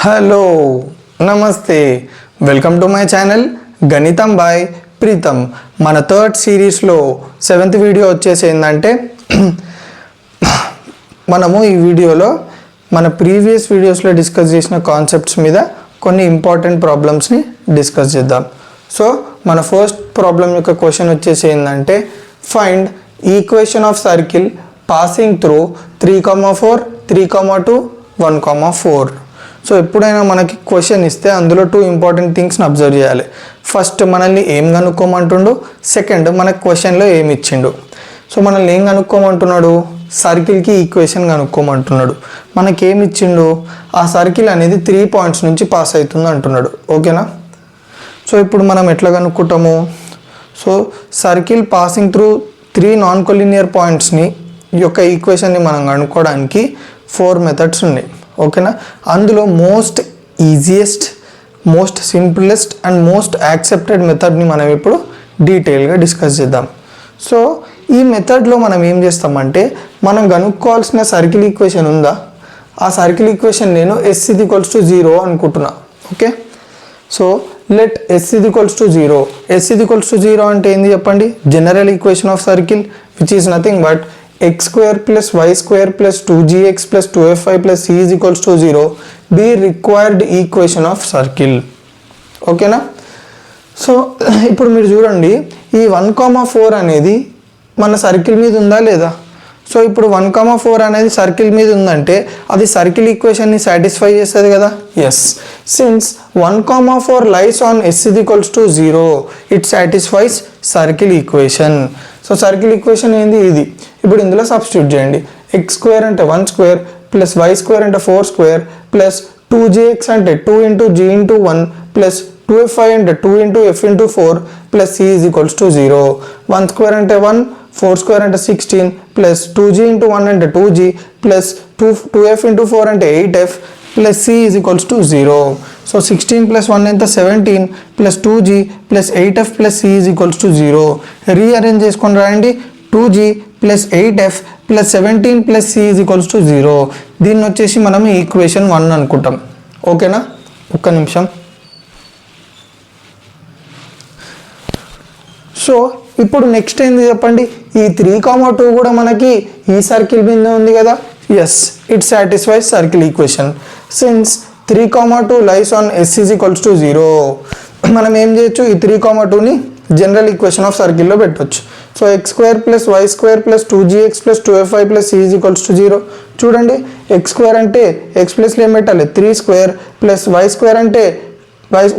Hello నమస్తే welcome to my channel గణితం by Pritam. మన థర్డ్ సిరీస్లో 7th వీడియో వచ్చేసి ఏంటంటే మనము ఈ వీడియోలో మన ప్రీవియస్ వీడియోస్లో డిస్కస్ చేసిన కాన్సెప్ట్స్ మీద కొన్ని ఇంపార్టెంట్ ప్రాబ్లమ్స్ని డిస్కస్ చేద్దాం. సో మన ఫస్ట్ ప్రాబ్లం యొక్క క్వశ్చన్ వచ్చేసి ఏంటంటే find equation of circle passing through 3,4, 3,2, 1,4. So ఎప్పుడైనా మనకి క్వశ్చన్ ఇస్తే అందులో 2 ఇంపార్టెంట్ థింగ్స్ని అబ్జర్వ్ చేయాలి. ఫస్ట్ మనల్ని ఏం కనుక్కోమంటుండు, సెకండ్ మనకు క్వశ్చన్లో ఏమి ఇచ్చిండు. సో మనల్ని ఏం కనుక్కోమంటున్నాడు, సర్కిల్కి ఈక్వేషన్ కనుక్కోమంటున్నాడు. మనకేమి ఇచ్చిండు, ఆ సర్కిల్ అనేది 3 పాయింట్స్ నుంచి పాస్ అవుతుంది అంటున్నాడు. ఓకేనా. సో ఇప్పుడు మనం ఎట్లా కనుక్కుంటాము, so circle passing through 3 non collinear పాయింట్స్ని ఈ యొక్క ఈక్వేషన్ని మనం కనుక్కోవడానికి 4 మెథడ్స్ ఉన్నాయి. ఓకేనా. అందులో most easiest, most simplest and most accepted మెథడ్ని మనం ఇప్పుడు డీటెయిల్గా డిస్కస్ చేద్దాం. సో ఈ మెథడ్లో మనం ఏం చేస్తామంటే, మనం కనుక్కోవాల్సిన సర్కిల్ ఈక్వేషన్ ఉందా, ఆ సర్కిల్ ఈక్వేషన్ నేను S=0 అనుకుంటున్నా. Okay. So let S=0. S=0 అంటే ఏంది చెప్పండి, general equation of circle which is nothing but x² + y² + 2gx + 2fy + c = 0 be required equation of circle. ఓకేనా. సో ఇప్పుడు మీరు చూడండి, ఈ 1,4 అనేది మన సర్కిల్ మీద ఉందా లేదా. సో ఇప్పుడు 1,4 అనేది సర్కిల్ మీద ఉందంటే అది సర్కిల్ ఈక్వేషన్ని సాటిస్ఫై చేస్తుంది కదా. Yes, since 1,4 lies on S=0 it satisfies circle equation. So circle equation ఏంది ఇది. ఇప్పుడు ఇందులో సబ్స్టిట్యూట్ చేయండి. x² అంటే 1² + y² అంటే 4² + 2gx అంటే 2 × g × 1 + 2fy అంటే 2 × f × 4 + c = 0. 1² అంటే 1, 4² అంటే 16 + 2g × 1 అంటే 2g + 2f × 4 అంటే 8f + c = 0. సో 16 + 1 ఎంత 17 + 2g + 8f + c = 0. రీఅరేంజ్ చేసుకొని రాయండి. 2g + 8f + 17 + c = 0. దీన్ని వచ్చేసి మనం ఈక్వేషన్ 1 అనుకుంటాం. ఓకేనా. ఒక్క నిమిషం. సో ఇప్పుడు నెక్స్ట్ ఏంది చెప్పండి, ఈ 3,2 కూడా మనకి ఈ సర్కిల్ మీద ఉంది కదా. Yes, it satisfies circle equation since 3,2 lies on S=0. మనం ఏం చేయొచ్చు, ఈ 3,2ని జనరల్ ఈక్వేషన్ ఆఫ్ సర్కిల్లో పెట్టవచ్చు. So x² + y² + 2gx + 2fy + c = 0. చూడండి, x² అంటే x ప్లస్లో ఏం పెట్టాలి 3² + y² అంటే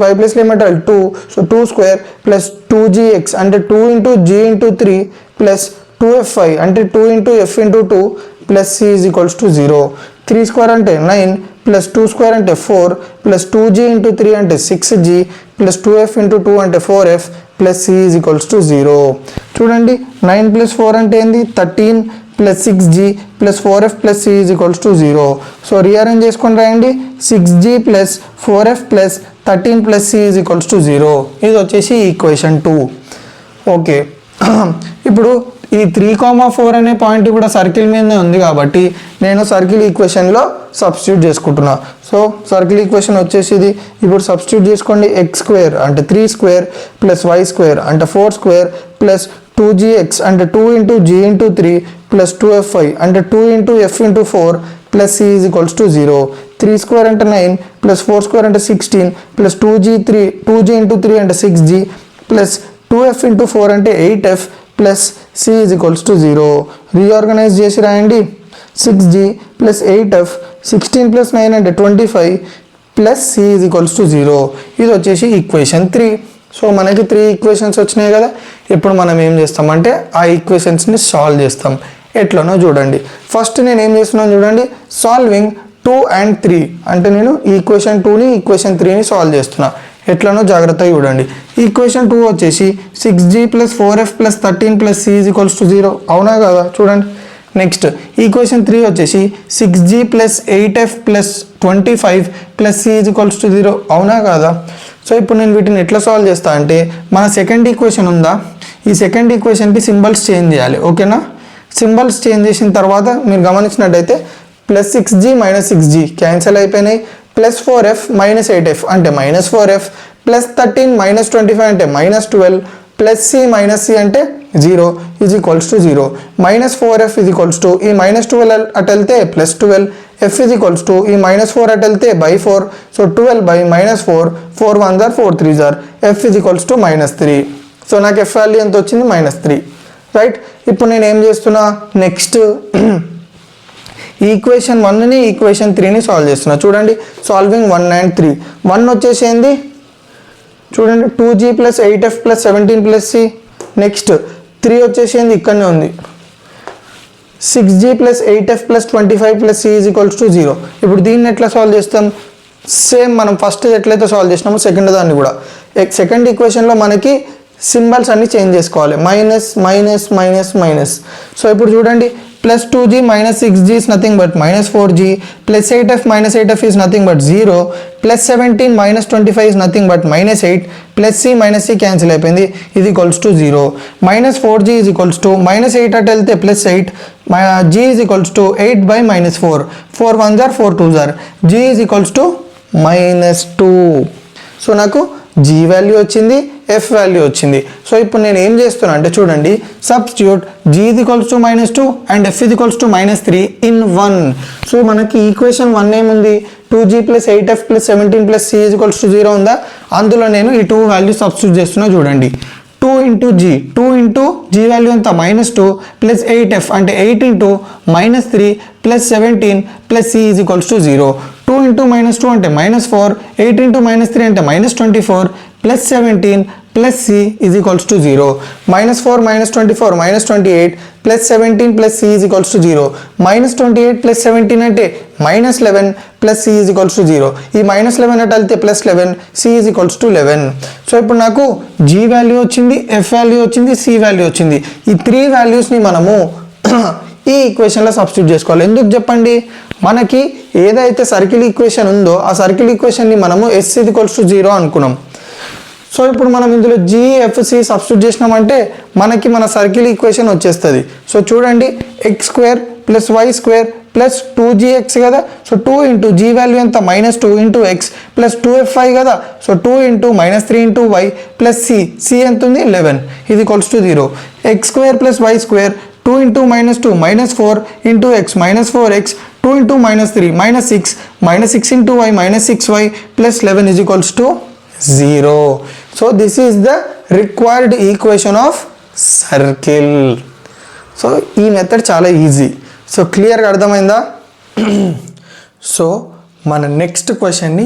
y ప్లస్లో ఏం పెట్టాలి 2. సో 2² + 2gx అంటే 2 × g × 3 + 2fy అంటే 2 × f × 2 + c = 0. 3² అంటే 9 + 2² అంటే 4 + 2g × 3 అంటే 6g + 2f × 2 అంటే 4f + c = 0. చూడండి, 9 + 4 అంటే ఏంది 13 + 6g + 4f + c = 0. So rearrange చేసుకొని రాయండి. 6g + 4f + 13 + c = 0. ఇది వచ్చేసి ఈక్వేషన్ 2. ఓకే. ఇప్పుడు ఈ 3,4 అనే పాయింట్ కూడా సర్కిల్ మీదనే ఉంది కాబట్టి నేను సర్కిల్ ఈక్వేషన్లో సబ్స్టిట్యూట్ చేసుకుంటున్నా. సో సర్కిల్ ఈక్వేషన్ వచ్చేసి ఇది. ఇప్పుడు సబ్స్టిట్యూట్ చేసుకోండి. x² అంటే 3² + y² అంటే 4² + 2gx అంటే 2 × g × 3 + 2fy అంటే 2 × f × 4 + c = 0. 3² అంటే 9 + 4² అంటే 16 + 2g × 3 అంటే 6g + 2f × 4 అంటే 8f + c = 0. రీఆర్గనైజ్ చేసి రాయండి. 6g + 8f 16 + 9 అంటే 25 + c = 0. ఇది వచ్చేసి ఈక్వేషన్ 3. సో మనకి 3 ఈక్వేషన్స్ వచ్చినాయి కదా. ఇప్పుడు మనం ఏం చేస్తామంటే ఆ ఈక్వేషన్స్ని సాల్వ్ చేస్తాం. ఎట్లనో చూడండి. ఫస్ట్ నేను ఏం చేస్తున్నాను చూడండి, సాల్వింగ్ 2 and 3 అంటే నేను ఈక్వేషన్ 2ని ఈక్వేషన్ 3ని సాల్వ్ చేస్తున్నా. ఎట్లనో జాగ్రత్తగా చూడండి. ఈక్వేషన్ 2 వచ్చేసి 6g + 4f + 13 + c = 0. అవునా కదా. చూడండి. నెక్స్ట్ ఈక్వేషన్ 3 వచ్చేసి 6g + 8f + 25 + c = 0. అవునా కదా. సో ఇప్పుడు నేను వీటిని ఎట్లా సాల్వ్ చేస్తా అంటే, మన సెకండ్ ఈక్వేషన్ ఉందా, ఈ సెకండ్ ఈక్వేషన్కి సింబల్స్ చేంజ్ చేయాలి. ఓకేనా. సింబల్స్ చేంజ్ చేసిన తర్వాత మీరు గమనించినట్టయితే +6g - 6g క్యాన్సిల్ అయిపోయినాయి. ప్లస్ 4f మైనస్ 8f అంటే మైనస్ 4f ప్లస్ 13 మైనస్ 25 అంటే minus 12 plus c minus c అంటే 0 is equals to 0 minus 4f is equals to ఈ మైనస్ 12 అటు వెళ్తే plus 12 f is equals to ఈ మైనస్ 4 అటు వెళ్తే బై 4 సో 12 బై మైనస్ 4 4 1 జార్ 4 3 జార్ f is equals to minus 3 so నాకు f వాల్యూ ఎంత వచ్చింది మైనస్ 3 రైట్ ఇప్పుడు నేను ఏం చేస్తున్నా నెక్స్ట్ ఈక్వేషన్ 1ని ఈక్వేషన్ 3ని సాల్వ్ చేస్తున్నా చూడండి సాల్వింగ్ 1 and 3 1 వచ్చేసి ఏంది చూడండి 2g plus 8f plus 17 plus c next 3 వచ్చేసి ఏంది ఇక్కడనే ఉంది 6g plus 8f plus 25 plus c is equals to 0 ఇప్పుడు దీన్ని ఎట్లా సాల్వ్ చేస్తాం సేమ్ మనం ఫస్ట్ ఎట్లయితే సాల్వ్ చేసినామో సెకండ్ దాన్ని కూడా సెకండ్ ఈక్వేషన్లో మనకి సింబల్స్ అన్ని చేంజ్ చేసుకోవాలి minus minus minus minus so ఇప్పుడు చూడండి plus 2g minus 6g is nothing but minus 4g plus 8f minus 8f is nothing but 0 plus 17 minus 25 is nothing but minus 8 plus c minus c cancel అయిపోయింది ఇది equals to 0 minus 4g is equals to minus 8 అటు వెళ్తే plus 8 g is equals to 8 by minus 4 4 1 జార్ 4 2 జార్ g is equals to minus 2 so నాకు g value వచ్చింది f value వచ్చింది so ఇప్పుడు నేను ఏం చేస్తున్నా అంటే చూడండి substitute g is equals to minus 2 and f is equals to minus 3 in 1 so మనకి ఈక్వేషన్ 1 ఏముంది 2g plus 8f plus 17 plus c is equals to 0 ఉందా అందులో నేను ఈ 2 వాల్యూ సబ్స్టిట్యూట్ చేస్తున్నా చూడండి 2 into g 2 into g value ఎంత minus 2 plus 8f అంటే 8 into minus 3 plus 17 plus c is equals to 0 2 into minus 2 అంటే minus 4 8 into minus 3 అంటే minus 24 plus 17 plus c is equals to 0 minus 4 minus 24 minus 28 plus 17 plus c is equals to 0 minus 28 plus 17 అంటే minus 11 plus c is equals to 0 ఈ minus 11 అటు వెళ్తే plus 11 c is equals to 11 so ఇప్పుడు నాకు g value వచ్చింది f value వచ్చింది c value వచ్చింది ఈ 3 వాల్యూస్ని మనము ఈ ఈక్వేషన్లో సబ్స్టిట్యూట్ చేసుకోవాలి ఎందుకు చెప్పండి మనకి ఏదైతే సర్కిల్ ఈక్వేషన్ ఉందో ఆ సర్కిల్ ఈక్వేషన్ని మనము s is equals to 0 అనుకున్నాం సో ఇప్పుడు మనం ఇందులో gfc సబ్స్టిట్యూట్ చేసినామంటే మనకి మన సర్కిల్ ఈక్వేషన్ వచ్చేస్తుంది సో చూడండి x square plus y square plus 2gx కదా సో 2 ఇంటూ g వాల్యూ ఎంత minus 2 into x plus 2fy కదా so 2 into minus 3 into y plus c ఎంత ఉంది 11 ఇది equals to 0 x square plus y square 2 into minus 2 minus 4 into x minus 4x 2 into minus 3 minus 6 into y minus 6y plus 11 is equals to 0 so this is the required equation of circle so ఈ method చాలా easy so క్లియర్గా అర్థమైందా so మన next క్వశ్చన్ని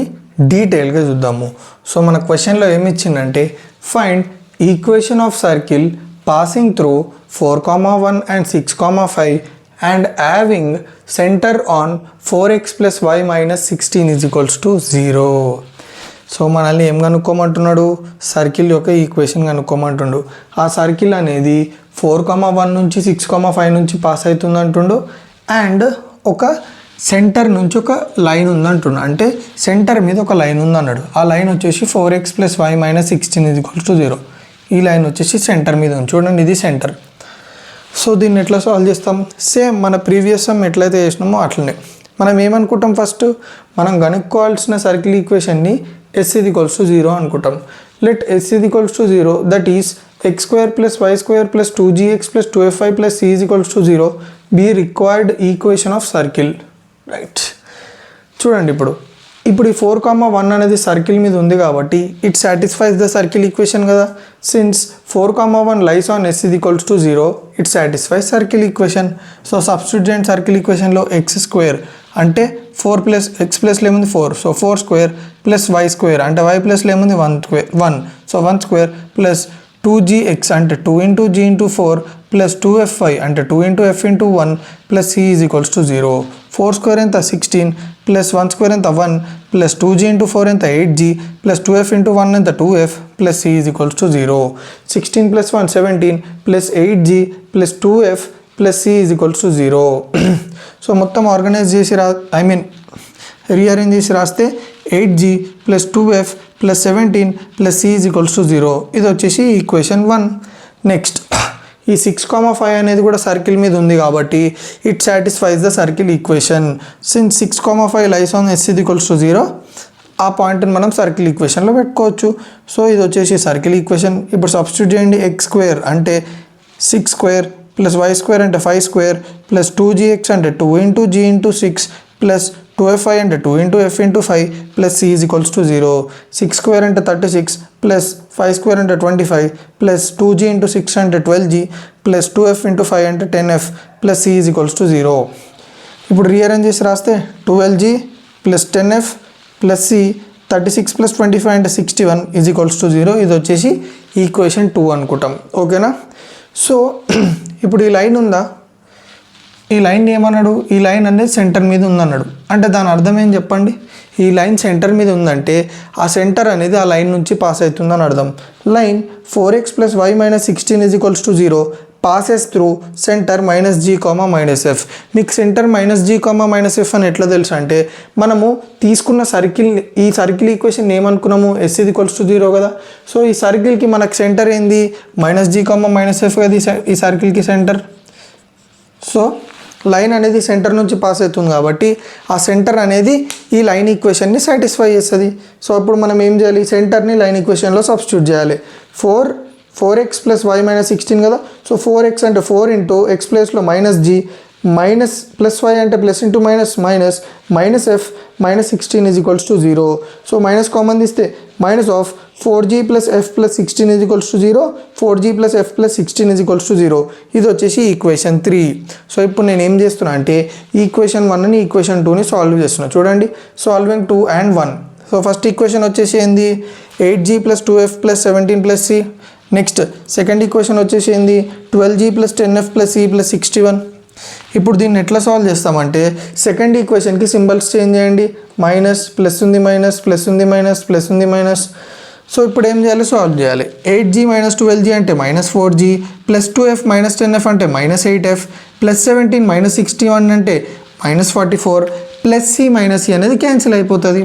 డీటెయిల్గా చూద్దాము so మన క్వశ్చన్లో ఏమి ఇచ్చిందంటే find equation of circle passing through 4,1 and 6,5 and having center on 4x plus y minus 16 is equals to 0 so మనల్ని ఏం కనుక్కోమంటున్నాడు సర్కిల్ యొక్క ఈక్వేషన్ కనుక్కోమంటుండు ఆ సర్కిల్ అనేది 4,1 నుంచి 6,5 నుంచి పాస్ అవుతుంది అంటుండు అండ్ ఒక సెంటర్ నుంచి ఒక లైన్ ఉందంటుండు అంటే సెంటర్ మీద ఒక లైన్ ఉందన్నాడు ఆ లైన్ వచ్చేసి 4x plus y minus 16 is equals to 0 ఈ లైన్ వచ్చేసి సెంటర్ మీద ఉంది చూడండి ఇది సెంటర్ సో దీన్ని ఎట్లా సాల్వ్ చేస్తాం సేమ్ మన ప్రీవియస్ సమ్ ఎట్లయితే చేసినామో అట్లనే మనం ఏమనుకుంటాం ఫస్ట్ మనం కనుక్కోవాల్సిన సర్కిల్ ఈక్వేషన్ని s is equals to 0 అనుకుంటాం let s is equals to 0 that is x square plus y square plus 2gx plus 2fy plus c is equals to 0 be required equation of circle right చూడండి ఇప్పుడు ఈ 4,1 అనేది సర్కిల్ మీద ఉంది కాబట్టి it satisfies the circle equation కదా since 4,1 lies on s is equals to 0 it satisfies circle equation so substitute చేయండి సర్కిల్ ఈక్వేషన్లో ఎక్స్ స్క్వేర్ అంటే 4 ప్లస్ ఎక్స్ ప్లస్లో ఏముంది 4 so 4 square plus y square అంటే వై ప్లస్లో ఏముంది 1 సో 1 స్క్వేర్ ప్లస్ 2gx అంటే 2 into g into 4 plus 2fy అంటే 2 into f into 1 plus c is equals to 0 4 square ఎంత 16 ప్లస్ 1 స్క్వేర్ ఎంత 1 ప్లస్ 2g ఇంటూ 4 ఎంత 8g ప్లస్ 2f ఇంటూ 1 ఎంత 2f plus c is equals to 0 16 plus 1 17 plus 8g plus 2f plus c is equals to 0 so మొత్తం organise చేసి rearrange చేసి రాస్తే 8g plus 2f plus 17 plus c is equals to 0 ఇది వచ్చేసి equation 1 next ఈ 6,5 అనేది కూడా సర్కిల్ మీద ఉంది కాబట్టి it satisfies the circle equation. Since 6,5 lies on s = 0, ఆ పాయింట్ని మనం సర్కిల్ ఈక్వేషన్లో పెట్టుకోవచ్చు. సో ఇది వచ్చేసి సర్కిల్ ఈక్వేషన్. ఇప్పుడు సబ్స్టిట్యూట్ చేయండి. x² అంటే 6² ప్లస్ y² అంటే 5² ప్లస్ 2gx అంటే 2 × g × 6 ప్లస్ 2f(i) అంటే 2 × f × 5 ప్లస్ c = 0. 6² అంటే 36 ప్లస్ 5² అంటే 25 ప్లస్ 2g × 6 అంటే 12g ప్లస్ 2f × 5 అంటే 10f ప్లస్ c = 0. ఇప్పుడు రీఅరేంజ్ చేసి రాస్తే 12g plus 10f plus c 36 plus 25 అంటే 61 = 0. ఇది వచ్చేసి ఈక్వేషన్ 2 అనుకుంటాం. ఓకేనా? సో ఇప్పుడు ఈ లైన్ ఉందా, ఈ లైన్ ఏమన్నాడు, ఈ లైన్ అనేది సెంటర్ మీద ఉందన్నాడు. అంటే దాని అర్థం ఏం చెప్పండి. ఈ లైన్ సెంటర్ మీద ఉందంటే ఆ సెంటర్ అనేది ఆ లైన్ నుంచి పాస్ అవుతుందని అర్థం. Line 4x + y - 16 = 0 passes through center -g, -f. మీకు సెంటర్ -g, -f అని ఎట్లా తెలుసు అంటే మనము తీసుకున్న సర్కిల్, ఈ సర్కిల్ ఈక్వేషన్ ఏమనుకున్నాము, s = 0 కదా. సో ఈ సర్కిల్కి మనకు సెంటర్ ఏంది, -g, -f కదా ఈ సర్కిల్కి సెంటర్. సో లైన్ అనేది సెంటర్ నుంచి పాస్ అవుతుంది కాబట్టి ఆ సెంటర్ అనేది ఈ లైన్ ఈక్వేషన్ని సాటిస్ఫై చేస్తుంది. సో ఇప్పుడు మనం ఏం చేయాలి, సెంటర్ని లైన్ ఈక్వేషన్లో సబ్స్టిట్యూట్ చేయాలి. 4x + y - 16 కదా. సో 4x అంటే 4 × x ప్లేస్లో -g మైనస్ ప్లస్ y అంటే plus into minus minus -f -16 = 0. So minus common తీస్తే minus of 4g + f + 16 = 0, 4g + f + 16 = 0. ఇది వచ్చేసి ఈక్వేషన్ 3. సో ఇప్పుడు నేను ఏం చేస్తున్నా అంటే ఈక్వేషన్ 1ని ఈక్వేషన్ 2ని సాల్వ్ చేస్తున్నా. చూడండి, solving 2 and 1. So first equation వచ్చేసి ఏంది, 8g + 2f + 17 + c. Next second equation వచ్చేసి ఏంది, 12g + 10f + c + 61. ఇప్పుడు దీన్ని ఎట్లా సాల్వ్ చేస్తామంటే సెకండ్ ఈక్వేషన్కి సింబల్స్ చేంజ్ చేయండి. మైనస్, ప్లస్ ఉంది మైనస్, ప్లస్ ఉంది మైనస్, ప్లస్ ఉంది మైనస్. సో ఇప్పుడు ఏం చేయాలి, సాల్వ్ చేయాలి. 8g - 12g అంటే -4g ప్లస్ 2f - 10f అంటే -8f ప్లస్ 17 - 61 అంటే -44 ప్లస్ c - c అనేది క్యాన్సిల్ అయిపోతుంది.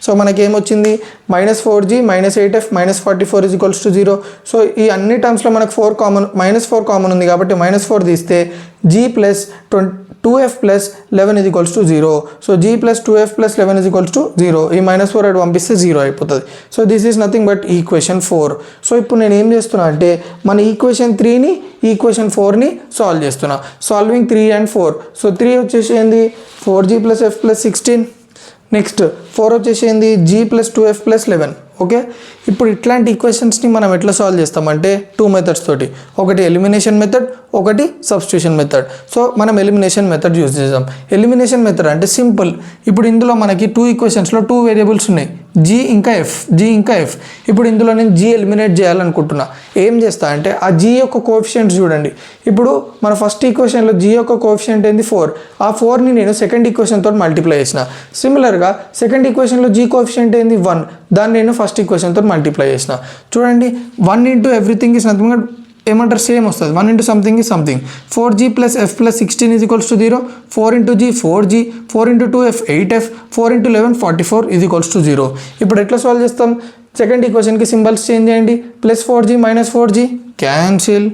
సో మనకేమొచ్చింది, -4g -8f -44 = 0. సో ఈ అన్ని టర్మ్స్లో మనకు -4 కామన్ ఉంది కాబట్టి -4 తీస్తే g + 2f + 11 = 0. So g + 2f + 11 = 0. ఈ -4 అటు పంపిస్తే 0 అయిపోతుంది. So this is nothing but equation 4. So ఇప్పుడు నేను ఏం చేస్తున్నా అంటే మన ఈక్వేషన్ 3ని ఈక్వేషన్ 4ని సాల్వ్ చేస్తున్నా. Solving 3 and 4. సో 3 వచ్చేసి ఏంది, 4g + f + 16. నెక్స్ట్ 4 వచ్చేసి ఏంది, g + 2f + 11. ఓకే, ఇప్పుడు ఇట్లాంటి ఈక్వేషన్స్ని మనం ఎట్లా సాల్వ్ చేస్తామంటే 2 మెథడ్స్ తోటి. ఒకటి ఎలిమినేషన్ మెథడ్, ఒకటి సబ్స్టిట్యూషన్ మెథడ్. సో మనం ఎలిమినేషన్ మెథడ్ యూజ్ చేద్దాం. ఎలిమినేషన్ మెథడ్ అంటే సింపుల్. ఇప్పుడు ఇందులో మనకి 2 ఈక్వేషన్స్లో 2 వేరియబుల్స్ ఉన్నాయి, g ఇంకా f. ఇప్పుడు ఇందులో నేను g ఎలిమినేట్ చేయాలనుకుంటున్నా. ఏం చేస్తా అంటే ఆ g యొక్క కోఎఫిషియంట్స్ చూడండి. ఇప్పుడు మన ఫస్ట్ ఈక్వేషన్లో g యొక్క కోఎఫిషియంట్ ఏంది 4. ఆ 4ని నేను సెకండ్ ఈక్వేషన్తో మల్టిప్లై చేసిన. సిమిలర్గా సెకండ్ ఈక్వేషన్లో g కోఎఫిషియంట్ ఏంది 1. దాన్ని నేను ఫస్ట్ ఈక్వేషన్తో మల్టిప్లై చేసిన. చూడండి, 1 × ఎవ్రీథింగ్ ఈజ్ నథింగ్ బట్ ఏమంటారు, సేమ్ వస్తుంది. 1 × something is something. 4g + f + 16 = 0. 4 × g 4g, 4 × 2f 8f, 4 × 11 44 = 0. ఇప్పుడు ఎట్లా సాల్వ్ చేస్తాం, సెకండ్ ఈక్వేషన్కి సింబల్స్ చేంజ్ చేయండి. +4g -4g cancel,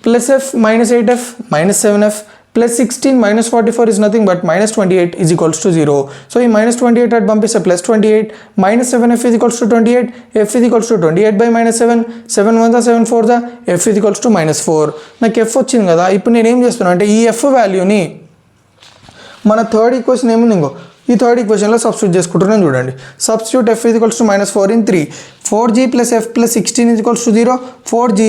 plus f -8f -7f plus 16 -44 is nothing but -28 = 0. So ఈ -28 అటు పంపిస్తే +28 -7f = 28, f = 28/-7, 7 1 7 4 f = -4. నాకు f వచ్చింది కదా. ఇప్పుడు నేను ఏం చేస్తున్నా అంటే ఈ f వాల్యూని మన థర్డ్ ఈక్వేషన్ ఏముంది ఇంకో ఈ థర్డ్ ఈక్వేషన్లో సబ్స్టిట్యూట్ చేసుకుంటున్నాను. చూడండి, substitute f = -4 in 3. 4g + f + 16 = 0. 4g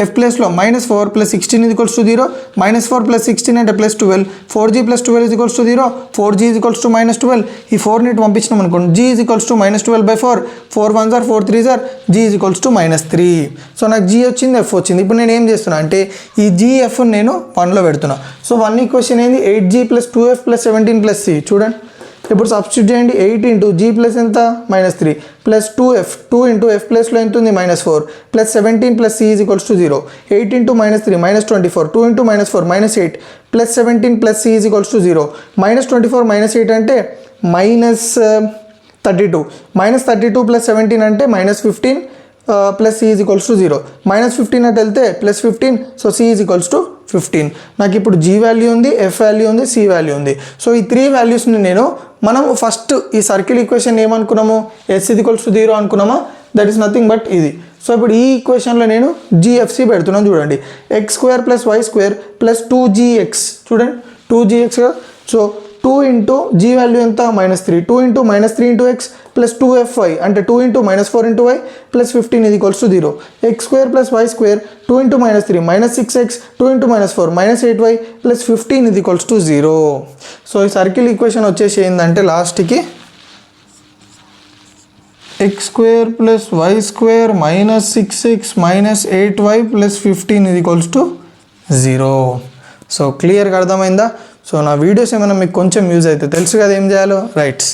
f ప్లేస్లో -4 + 16 = 0. -4 + 16 అంటే +12. 4g + 12 = 0. 4g = -12. ఈ 4ని పంపించినాం అనుకోండి, g = -12/4. 4 1 4 3 g = -3. సో నాకు g వచ్చింది, f వచ్చింది. ఇప్పుడు నేను ఏం చేస్తున్నా అంటే ఈ gf నేను 1లో పెడుతున్నా. సో 1 ఈక్వేషన్ ఏంది, 8g + 2f + 17 + c. చూడండి, ఇప్పుడు సబ్స్టిట్యూట్ చేయండి. 8 × g ప్లస్ ఎంత -3 ప్లస్ 2f 2 × f ప్లస్లో ఎంత ఉంది -4 ప్లస్ 17 + c = 0. 8 × -3 -24, 2 × -4 -8 plus 17 + c = 0. -24 -8 అంటే -32, -32 + 17 అంటే -15 plus c is equals to 0. -15 అటు వెళ్తే +15, so c is equals to 15. నాకు ఇప్పుడు జీ వాల్యూ ఉంది, ఎఫ్ వాల్యూ ఉంది, సి వాల్యూ ఉంది. సో ఈ 3 వాల్యూస్ని మనం ఫస్ట్ ఈ సర్కిల్ ఈక్వేషన్ ఏమనుకున్నాము, ఎస్ ఈజ్ ఈక్వల్స్ టు 0 అనుకున్నామా, దట్ ఈస్ నథింగ్ బట్ ఇది. సో ఇప్పుడు ఈ ఈక్వేషన్లో నేను జిఎఫ్సి పెడుతున్నాను చూడండి. x² + y² + 2gx చూడండి 2gx కదా. సో 2 ఇంటూ జీ వాల్యూ ఎంత -3, 2 into -3 into x plus 2fy అంటే 2 ఇంటూ -4 ఇంటూ y ప్లస్ 15 ఇది equals to 0. x² + y² 2 into -3 -6x 2 into -4 -8y plus 15 ఇది ఈక్వల్స్ టు 0. సో ఈ సర్కిల్ ఈక్వేషన్ వచ్చేసి ఏంటంటే లాస్ట్కి x² + y² -6x -8y plus 15 ఇది equals to 0. So క్లియర్గా అర్థమైందా? సో నా వీడియోస్ ఏమైనా మీకు కొంచెం యూజ్ అయితే తెలుసు కదా ఏం చేయాలో, రైట్స్.